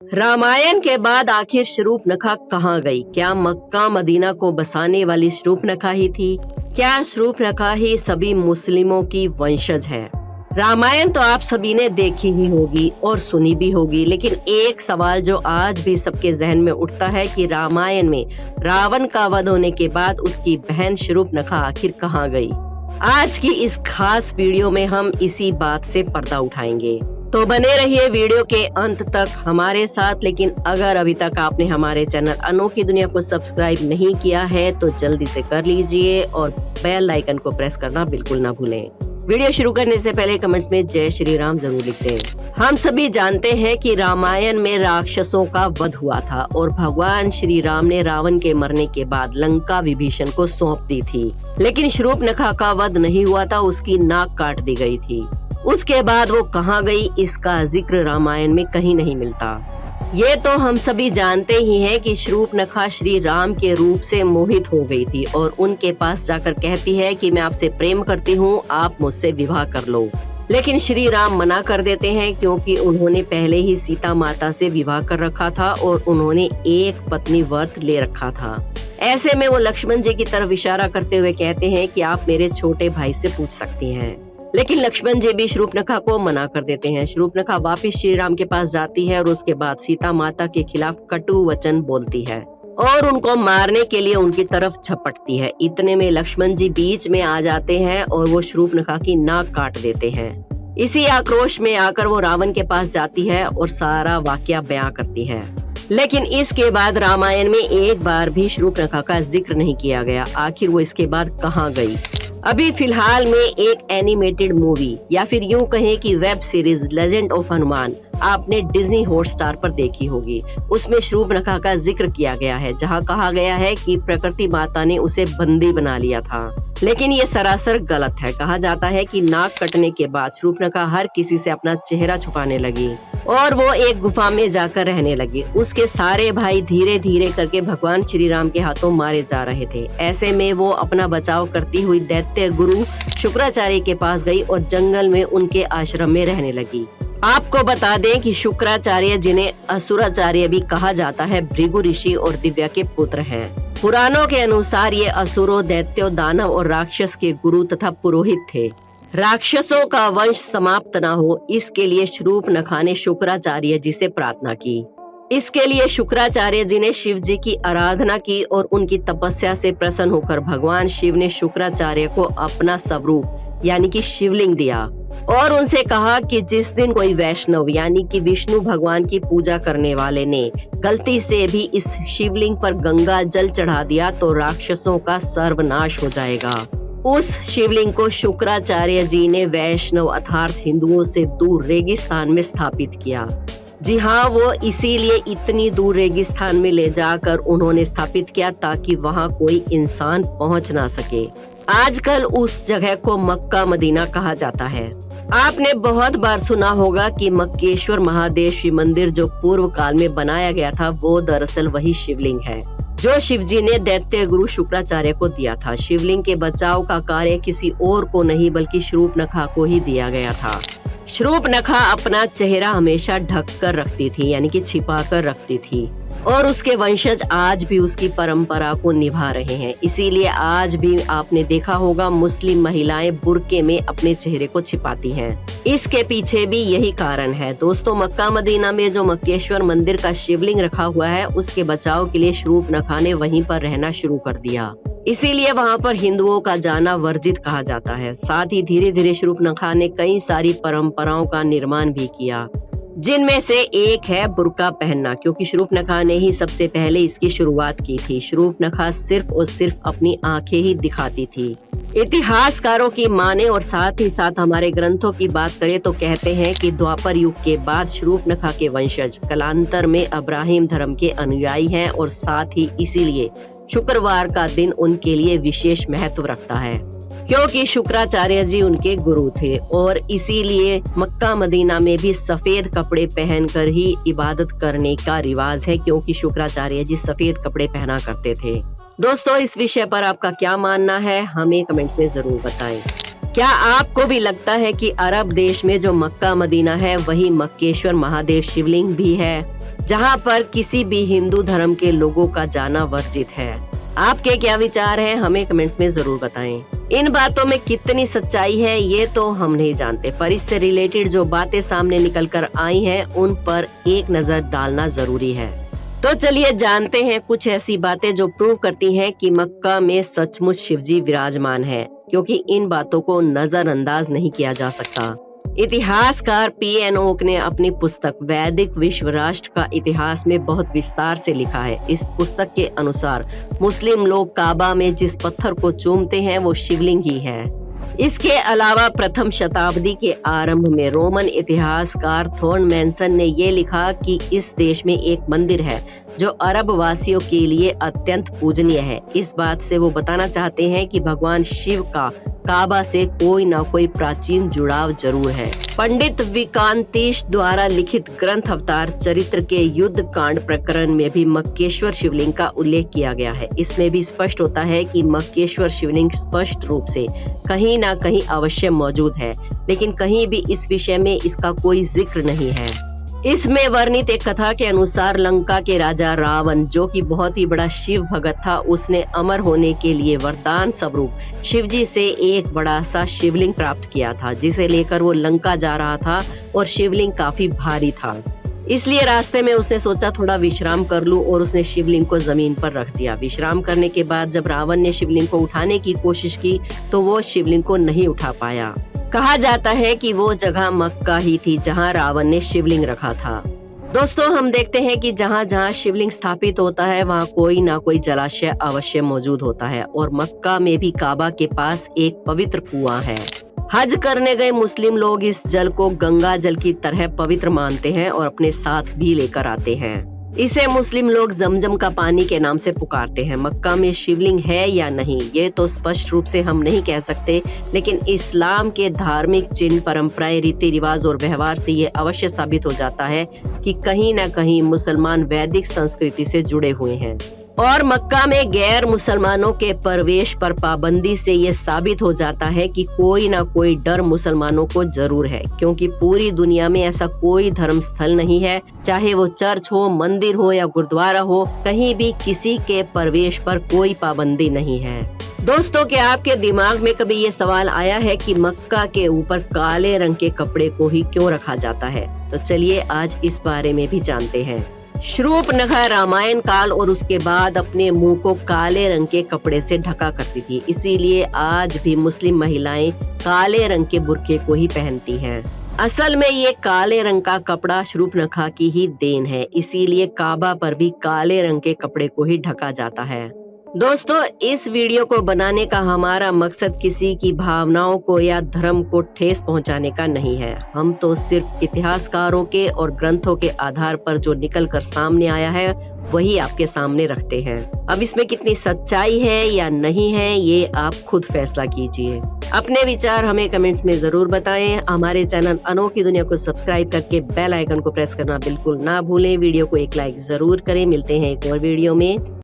रामायण के बाद आखिर शूर्पणखा कहाँ गई? क्या मक्का मदीना को बसाने वाली शूर्पणखा ही थी? क्या शूर्पणखा ही सभी मुस्लिमों की वंशज है? रामायण तो आप सभी ने देखी ही होगी और सुनी भी होगी, लेकिन एक सवाल जो आज भी सबके जहन में उठता है कि रामायण में रावण का वध होने के बाद उसकी बहन शूर्पणखा आखिर कहाँ गई? आज की इस खास वीडियो में हम इसी बात से पर्दा उठाएंगे, तो बने रहिए वीडियो के अंत तक हमारे साथ। लेकिन अगर अभी तक आपने हमारे चैनल अनोखी दुनिया को सब्सक्राइब नहीं किया है तो जल्दी से कर लीजिए और बेल आइकन को प्रेस करना बिल्कुल ना भूलें। वीडियो शुरू करने से पहले कमेंट्स में जय श्री राम जरूर लिख दें। हम सभी जानते हैं कि रामायण में राक्षसों का वध हुआ था और भगवान श्री राम ने रावण के मरने के बाद लंका विभीषण को सौंप दी थी, लेकिन शूर्पणखा का वध नहीं हुआ था, उसकी नाक काट दी गई थी। उसके बाद वो कहाँ गई, इसका जिक्र रामायण में कहीं नहीं मिलता। ये तो हम सभी जानते ही हैं कि शूर्पणखा श्री राम के रूप से मोहित हो गई थी और उनके पास जाकर कहती है कि मैं आपसे प्रेम करती हूँ, आप मुझसे विवाह कर लो। लेकिन श्री राम मना कर देते हैं क्योंकि उन्होंने पहले ही सीता माता से विवाह कर रखा था और उन्होंने एक पत्नी व्रत ले रखा था। ऐसे में वो लक्ष्मण जी की तरफ इशारा करते हुए कहते हैं कि आप मेरे छोटे भाई से पूछ सकती हैं। लेकिन लक्ष्मण जी भी शूर्पणखा को मना कर देते हैं। शूर्पणखा वापिस श्री राम के पास जाती है और उसके बाद सीता माता के खिलाफ कटु वचन बोलती है और उनको मारने के लिए उनकी तरफ झपटती है। इतने में लक्ष्मण जी बीच में आ जाते हैं और वो शूर्पणखा की नाक काट देते हैं। इसी आक्रोश में आकर वो रावण के पास जाती है और सारा वाकया बयां करती है। लेकिन इसके बाद रामायण में एक बार भी शूर्पणखा का जिक्र नहीं किया गया। आखिर वो इसके बाद कहाँ गई? अभी फिलहाल में एक एनिमेटेड मूवी या फिर यूं कहें कि web series legend of Hanuman आपने डिज्नी हॉटस्टार पर देखी होगी। उसमें शूर्पणखा का जिक्र किया गया है, जहां कहा गया है कि प्रकृति माता ने उसे बंदी बना लिया था, लेकिन ये सरासर गलत है। कहा जाता है कि नाक कटने के बाद शूर्पणखा हर किसी से अपना चेहरा छुपाने लगी और वो एक गुफा में जाकर रहने लगी। उसके सारे भाई धीरे धीरे करके भगवान श्री राम के हाथों मारे जा रहे थे। ऐसे में वो अपना बचाव करती हुई दैत्य गुरु शुक्राचार्य के पास गई और जंगल में उनके आश्रम में रहने लगी। आपको बता दें कि शुक्राचार्य, जिन्हें असुराचार्य भी कहा जाता है, भृगु ऋषि और दिव्या के पुत्र हैं। पुराणों के अनुसार ये असुरों, दैत्यों, दानव और राक्षस के गुरु तथा पुरोहित थे। राक्षसों का वंश समाप्त न हो, इसके लिए शूर्पणखा ने शुक्राचार्य जी से प्रार्थना की। इसके लिए शुक्राचार्य जी ने शिव जी की आराधना की और उनकी तपस्या से प्रसन्न होकर भगवान शिव ने शुक्राचार्य को अपना स्वरूप यानी कि शिवलिंग दिया और उनसे कहा कि जिस दिन कोई वैष्णव यानी कि विष्णु भगवान की पूजा करने वाले ने गलती से भी इस शिवलिंग पर गंगा जल चढ़ा दिया तो राक्षसों का सर्वनाश हो जाएगा। उस शिवलिंग को शुक्राचार्य जी ने वैष्णव अर्थात हिंदुओं से दूर रेगिस्तान में स्थापित किया। जी हाँ, वो इसीलिए इतनी दूर रेगिस्तान में ले जाकर उन्होंने स्थापित किया ताकि वहाँ कोई इंसान पहुँच ना सके। आजकल उस जगह को मक्का मदीना कहा जाता है। आपने बहुत बार सुना होगा कि मक्केश्वर महादेव शिव मंदिर जो पूर्व काल में बनाया गया था, वो दरअसल वही शिवलिंग है जो शिवजी ने दैत्य गुरु शुक्राचार्य को दिया था। शिवलिंग के बचाव का कार्य किसी और को नहीं बल्कि शूर्पणखा को ही दिया गया था। शूर्पणखा अपना चेहरा हमेशा ढक कर रखती थी यानी कि छिपा कर रखती थी और उसके वंशज आज भी उसकी परंपरा को निभा रहे हैं। इसीलिए आज भी आपने देखा होगा मुस्लिम महिलाएं बुर्के में अपने चेहरे को छिपाती हैं। इसके पीछे भी यही कारण है। दोस्तों, मक्का मदीना में जो मक्केश्वर मंदिर का शिवलिंग रखा हुआ है, उसके बचाव के लिए शूर्पणखा ने वहीं पर रहना शुरू कर दिया। इसीलिए वहाँ पर हिंदुओं का जाना वर्जित कहा जाता है। साथ ही धीरे धीरे शूर्पणखा ने कई सारी परंपराओं का निर्माण भी किया, जिनमें से एक है बुर्का पहनना, क्योंकि शूर्पणखा ने ही सबसे पहले इसकी शुरुआत की थी। शूर्पणखा सिर्फ और सिर्फ अपनी आंखें ही दिखाती थी। इतिहासकारों की माने और साथ ही साथ हमारे ग्रंथों की बात करें तो कहते हैं कि द्वापर युग के बाद शूर्पणखा के वंशज कालांतर में अब्राहिम धर्म के अनुयायी हैं और साथ ही इसीलिए शुक्रवार का दिन उनके लिए विशेष महत्व रखता है, क्योंकि शुक्राचार्य जी उनके गुरु थे और इसीलिए मक्का मदीना में भी सफेद कपड़े पहनकर ही इबादत करने का रिवाज है, क्योंकि शुक्राचार्य जी सफेद कपड़े पहना करते थे। दोस्तों, इस विषय पर आपका क्या मानना है, हमें कमेंट्स में जरूर बताएं। क्या आपको भी लगता है कि अरब देश में जो मक्का मदीना है वही मक्केश्वर महादेव शिवलिंग भी है, जहां पर किसी भी हिंदू धर्म के लोगों का जाना वर्जित है? आपके क्या विचार हैं हमें कमेंट्स में जरूर बताएं। इन बातों में कितनी सच्चाई है ये तो हम नहीं जानते, पर इससे रिलेटेड जो बातें सामने निकल कर आई हैं उन पर एक नजर डालना जरूरी है। तो चलिए जानते हैं कुछ ऐसी बातें जो प्रूव करती हैं कि मक्का में सचमुच शिवजी विराजमान है, क्योंकि इन बातों को नजरअंदाज नहीं किया जा सकता। इतिहासकार P.N. ओक ने अपनी पुस्तक वैदिक विश्व राष्ट्र का इतिहास में बहुत विस्तार से लिखा है। इस पुस्तक के अनुसार मुस्लिम लोग काबा में जिस पत्थर को चूमते हैं वो शिवलिंग ही है। इसके अलावा प्रथम शताब्दी के आरंभ में रोमन इतिहासकार थॉर्न मैनसन ने ये लिखा कि इस देश में एक मंदिर है जो अरब वासियों के लिए अत्यंत पूजनीय है। इस बात से वो बताना चाहते हैं कि भगवान शिव का काबा से कोई ना कोई प्राचीन जुड़ाव जरूर है। पंडित विकांतेश द्वारा लिखित ग्रंथ अवतार चरित्र के युद्ध कांड प्रकरण में भी मक्केश्वर शिवलिंग का उल्लेख किया गया है। इसमें भी स्पष्ट होता है कि मक्केश्वर शिवलिंग स्पष्ट रूप से कहीं ना कहीं अवश्य मौजूद है, लेकिन कहीं भी इस विषय में इसका कोई जिक्र नहीं है। इसमें वर्णित एक कथा के अनुसार लंका के राजा रावण, जो कि बहुत ही बड़ा शिव भगत था, उसने अमर होने के लिए वरदान स्वरूप शिवजी से एक बड़ा सा शिवलिंग प्राप्त किया था, जिसे लेकर वो लंका जा रहा था और शिवलिंग काफी भारी था। इसलिए रास्ते में उसने सोचा थोड़ा विश्राम कर लूं और उसने शिवलिंग को जमीन पर रख दिया। विश्राम करने के बाद जब रावण ने शिवलिंग को उठाने की कोशिश की तो वो शिवलिंग को नहीं उठा पाया। कहा जाता है कि वो जगह मक्का ही थी जहां रावण ने शिवलिंग रखा था। दोस्तों, हम देखते हैं कि जहां जहां शिवलिंग स्थापित होता है वहां कोई ना कोई जलाशय अवश्य मौजूद होता है, और मक्का में भी काबा के पास एक पवित्र कुआं है। हज करने गए मुस्लिम लोग इस जल को गंगा जल की तरह पवित्र मानते हैं और अपने साथ भी लेकर आते हैं। इसे मुस्लिम लोग जमजम का पानी के नाम से पुकारते हैं। मक्का में शिवलिंग है या नहीं ये तो स्पष्ट रूप से हम नहीं कह सकते, लेकिन इस्लाम के धार्मिक चिन्ह, परंपराएं, रीति रिवाज और व्यवहार से ये अवश्य साबित हो जाता है कि कहीं न कहीं मुसलमान वैदिक संस्कृति से जुड़े हुए हैं। और मक्का में गैर मुसलमानों के प्रवेश पर पाबंदी से ये साबित हो जाता है कि कोई ना कोई डर मुसलमानों को जरूर है, क्योंकि पूरी दुनिया में ऐसा कोई धर्म स्थल नहीं है, चाहे वो चर्च हो, मंदिर हो या गुरुद्वारा हो, कहीं भी किसी के प्रवेश पर कोई पाबंदी नहीं है। दोस्तों, क्या आपके दिमाग में कभी ये सवाल आया है कि मक्का के ऊपर काले रंग के कपड़े को ही क्यों रखा जाता है? तो चलिए आज इस बारे में भी जानते हैं। शूर्पणखा रामायण काल और उसके बाद अपने मुंह को काले रंग के कपड़े से ढका करती थी, इसीलिए आज भी मुस्लिम महिलाएं काले रंग के बुर्के को ही पहनती हैं। असल में ये काले रंग का कपड़ा शूर्पणखा की ही देन है, इसीलिए काबा पर भी काले रंग के कपड़े को ही ढका जाता है। दोस्तों, इस वीडियो को बनाने का हमारा मकसद किसी की भावनाओं को या धर्म को ठेस पहुंचाने का नहीं है। हम तो सिर्फ इतिहासकारों के और ग्रंथों के आधार पर जो निकल कर सामने आया है वही आपके सामने रखते हैं। अब इसमें कितनी सच्चाई है या नहीं है ये आप खुद फैसला कीजिए। अपने विचार हमें कमेंट्स में जरूर बताएं। हमारे चैनल अनोखी दुनिया को सब्सक्राइब करके बेल आइकन को प्रेस करना बिल्कुल ना भूलें। वीडियो को एक लाइक जरूर करें। मिलते हैं एक और वीडियो में।